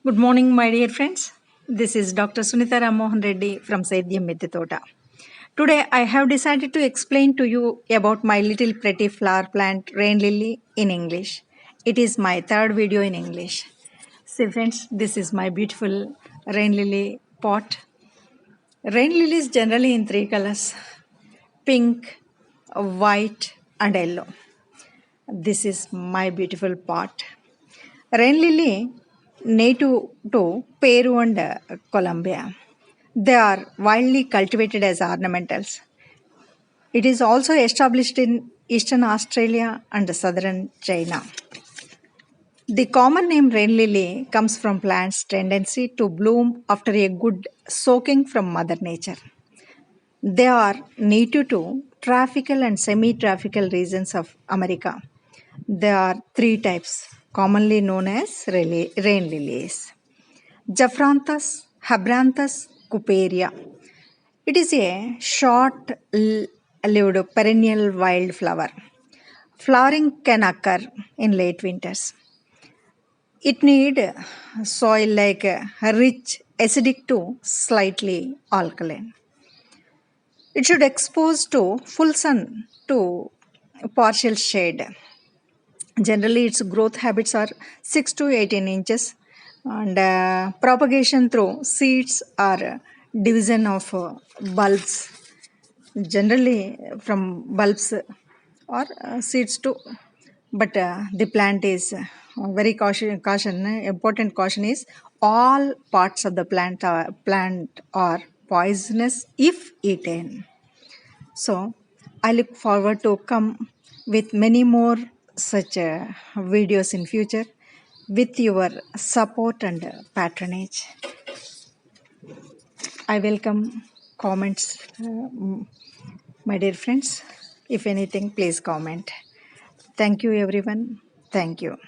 Good morning, my dear friends. This is Dr. Sunitha Rammohan Reddy from Saidyam Midditota. Today, I have decided to explain to you about my little pretty flower plant, rain lily, in English. It is my third video in English. See, friends, this is my beautiful rain lily pot. Rain lily is generally in three colors: pink, white, and yellow. This is my beautiful pot. Rain lily, native to Peru and Colombia. They are widely cultivated as ornamentals. It is also established in eastern Australia and southern China. The common name rain lily comes from plants' tendency to bloom after a good soaking from Mother Nature. They are native to tropical and semi-tropical regions of America. There are three types, commonly known as rain lilies. Japhanthus, Habranthus, Couperia. It is a short-lived perennial wildflower. Flowering can occur in late winters. It need soil like rich, acidic to slightly alkaline. It should expose to full sun to partial shade. Generally, its growth habits are 6 to 18 inches, and propagation through seeds or division of bulbs. Generally, from bulbs or seeds to, but the plant is very caution. Important caution is all parts of the plant are poisonous if eaten. So I look forward to come with many more such videos in future with your support and patronage. I welcome comments, my dear friends. If anything, please comment. Thank you, everyone. Thank you.